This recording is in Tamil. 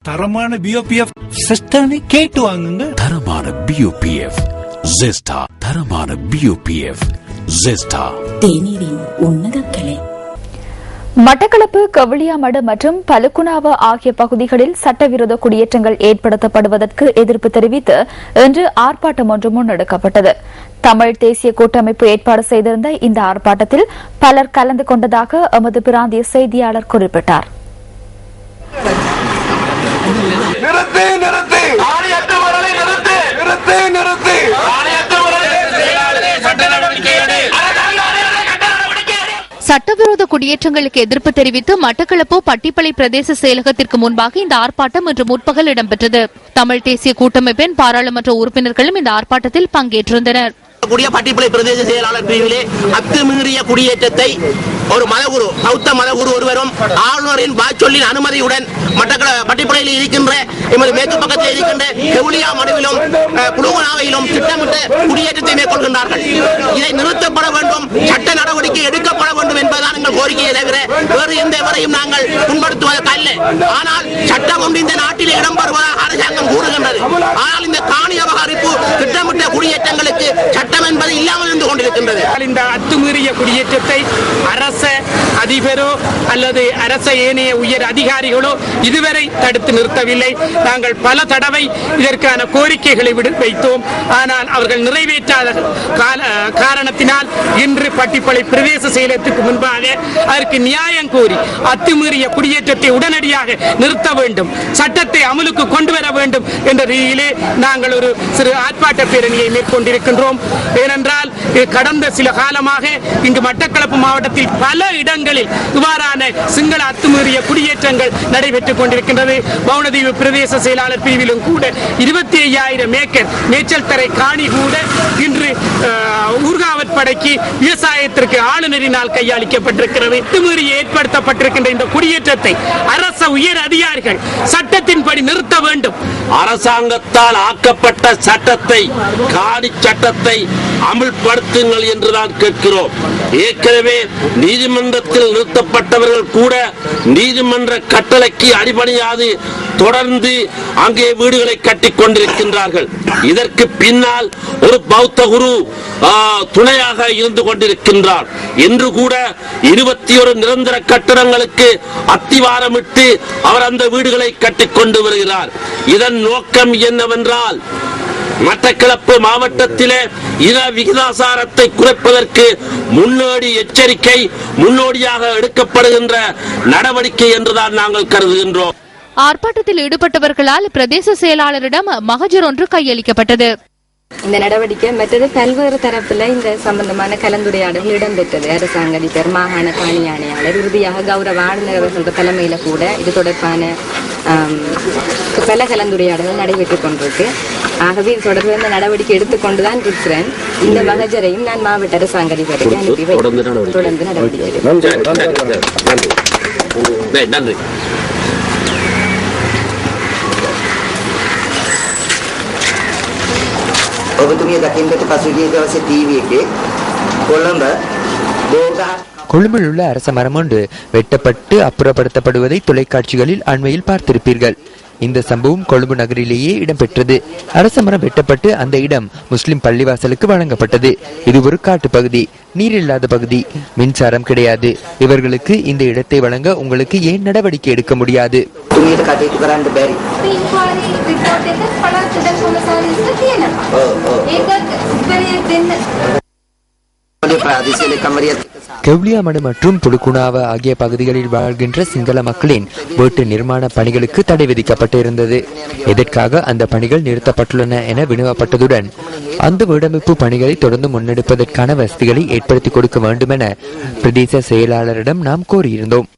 தரமான பிஓபிஎஃப் சிஸ்டனை கேட்டு வாங்குங்க. தரமான பிஓபிஎஃப் ஜெஸ்டா, தரமான பிஓபிஎஃப் ஜெஸ்டா. தேநீரின் உன்னத கிளை. மட்டக்களப்பு, கவுளியாமடு மற்றும் பலுக்குனாவ ஆகிய பகுதிகளில் சட்டவிரோத குடியேற்றங்கள் ஏற்படுத்தப்படுவதற்கு எதிர்ப்பு தெரிவித்து இன்று ஆர்ப்பாட்டம் ஒன்று முன்னெடுக்கப்பட்டது. தமிழ் தேசிய கூட்டமைப்பு ஏற்பாடு செய்திருந்த இந்த ஆர்ப்பாட்டத்தில் பலர் கலந்து கொண்டதாக எமது பிராந்திய செய்தியாளர் குறிப்பிட்டார். சட்டவிரோத குடியேற்றங்களுக்கு எதிர்ப்பு தெரிவித்து மட்டக்களப்பு பட்டிப்பளை பிரதேச செயலகத்திற்கு முன்பாக இந்த ஆர்ப்பாட்டம் இன்று முற்பகல் இடம்பெற்றது. தமிழ் தேசிய கூட்டமைப்பின் பாராளுமன்ற உறுப்பினர்களும் இந்த ஆர்ப்பாட்டத்தில் பங்கேற்றிருந்தனர். பட்டிப்பளை பிரதேச செயலாளர் பிரிவிலே அத்துமீறிய குடியேற்றத்தை ஒரு மதகுரு, பௌத்த மதகுரு ஒருவரும் ஆளுநரின் வாச்சொல்லின் அனுமதியுடன் பட்டிப்பளையில் இருக்கின்ற எமது மேற்கு பக்கத்தில் இருக்கின்ற கவுளியா மடுவிலும் புலுவனாவையிலும் திட்டமிட்ட குடியேற்றத்தை மேற்கொள்கின்றார்கள். இதை நிறுத்தப்பட வேண்டும், சட்ட நடவடிக்கை எடுக்கப்பட வேண்டும் என்பதுதான் எங்கள் கோரிக்கையை தவிர வேறு எந்த வரையும் நாங்கள் புண்படுத்துவதற்கல்ல. ஆனால் சட்டம் ஒன்று இந்த நாட்டில் இடம்பெறுவதாக அரசாங்கம் கூறுகின்றது. ஆனால் இந்த காணி அபகரிப்பு, திட்டமிட்ட குடியேற்றங்களுக்கு சட்டம் என்பது இல்லாமல் இருந்து கொண்டிருக்கின்றது. இந்த அத்துமீறிய குடியேற்றத்தை அரச அதிபரோ அல்லது அரச ஏனைய உயர் அதிகாரிகளோ இதுவரை தடுத்து நிறுத்தவில்லை. நாங்கள் பல தடவை இதற்கான கோரிக்கைகளை வைத்தோம். ஆனால் அவர்கள் நிறைவேற்றாத காரணத்தினால் இன்று பட்டிப்பளை பிரதேச செயலகத்துக்கு முன்பாக அதற்கு நியாயம் கோரி அத்துமீறிய குடியேற்றத்தை உடனடியாக நிறுத்த வேண்டும், சட்டத்தை அமலுக்கு கொண்டு வர வேண்டும் என்ற ரீதியிலே நாங்கள் ஒரு சிறு ஆர்ப்பாட்ட பேரணியை மேற்கொண்டிருக்கின்றோம். ஏனென்றால் கடந்த சில காலமாக இங்கு மட்டக்களப்பு மாவட்டத்தில் பல இடங்களில் இவ்வாறான சிங்கள அத்துமீறிய குடியேற்றங்கள் நடைபெற்றுக் கொண்டிருக்கின்றது. மௌனதீவு பிரதேச செயலாளர் பிரிவிலும் கூட 25,000 ஏக்கர் மேய்ச்சல் தரை காணி கூட இன்று ஊர்காவற்படைக்கு விவசாயத்திற்கு ஆளுநரினால் கையாளிக்கப்பட்டிருக்கிறது. அத்துமீறி ஏற்படுத்தப்பட்டிருக்கின்ற இந்த குடியேற்றத்தை அரச உயர் அதிகாரிகள் சட்டத்தின்படி நிறுத்த வேண்டும். அரசாங்கத்தால் ஆக்கப்பட்ட சட்டத்தை, காணி சட்டத்தை அமல்படுத்துங்கள் என்றுதான் கேட்கிறோம். ஏற்கனவே நீதிமன்றத்தில் நிறுத்தப்பட்டவர்கள் கூட நீதிமன்ற கட்டளைக்கு அடிபணியாது தொடர்ந்து அங்கே வீடுகளை கட்டிக் கொண்டிருக்கின்றார்கள். இதற்கு பின்னால் ஒரு பௌத்த குரு துணையாக இருந்து கொண்டிருக்கின்றார் என்று கூட 21 நிரந்தர கட்டடங்களுக்கு அத்திவாரமிட்டு அவர் அந்த வீடுகளை கட்டிக் கொண்டு வருகிறார். இதன் நோக்கம் என்னவென்றால் மட்டக்களப்பு மாவட்டத்திலே இன விகிதாசாரத்தை குறைப்பதற்கு முன்னோடி எச்சரிக்கை, முன்னோடியாக எடுக்கப்படுகின்ற நடவடிக்கை என்றுதான் நாங்கள் கருதுகின்றோம். ஆர்ப்பாட்டத்தில் ஈடுபட்டவர்களால் பிரதேச செயலாளரிடம் மகஜர் ஒன்று கையளிக்கப்பட்டது. இந்த நடவடிக்கை மற்றது பல்வேறு தரப்புல இந்த சம்பந்தமான கலந்துரையாடல்கள் இடம்பெற்றது. அரசாங்க அதிபர், மாகாண காணி ஆணையாளர், இறுதியாக கௌரவ ஆளுநர் அவர்களோட தலைமையில கூட இது தொடர்பான பல கலந்துரையாடல்கள் நடைபெற்றுக் கொண்டிருக்கு. ஆகவே இது தொடர்பு இந்த நடவடிக்கை எடுத்துக்கொண்டுதான் இருக்கிறேன். இந்த மகஜரையும் நான் மாவட்ட அரசாங்க அதிபருக்கு அனுப்பி தொடர்ந்து நடவடிக்கை. ඔබතුමිය දකින්නට පසුගිය දවසේ ටීවී එකේ கொழும்பில் உள்ள அரச மரம் ஒன்று வெட்டப்பட்டு அப்புறப்படுத்தப்படுவதை தொலைக்காட்சிகளில் அண்மையில் பார்த்திருப்பீர்கள். இந்த சம்பவம் கொழும்பு நகரிலேயே இடம்பெற்றது. அரச மரம் வெட்டப்பட்டு அந்த இடம் முஸ்லிம் பள்ளிவாசலுக்கு வழங்கப்பட்டது. இது ஒரு காட்டு பகுதி, நீர் இல்லாத பகுதி, மின்சாரம் கிடையாது. இவர்களுக்கு இந்த இடத்தை வழங்க உங்களுக்கு ஏன் நடவடிக்கை எடுக்க முடியாது? கவுளியாமடு மற்றும் புலுக்குனாவ ஆகிய பகுதிகளில் வாழ்கின்ற சிங்கள மக்களின் வீட்டு நிர்மாண பணிகளுக்கு தடை விதிக்கப்பட்டிருந்தது. எதற்காக அந்த பணிகள் நிறுத்தப்பட்டுள்ளன என வினவப்பட்டதுடன் அந்த வீடமைப்பு பணிகளை தொடர்ந்து முன்னெடுப்பதற்கான வசதிகளை ஏற்படுத்தி கொடுக்க வேண்டும் என பிரதேச செயலாளரிடம் நாம் கோரியிருந்தோம்.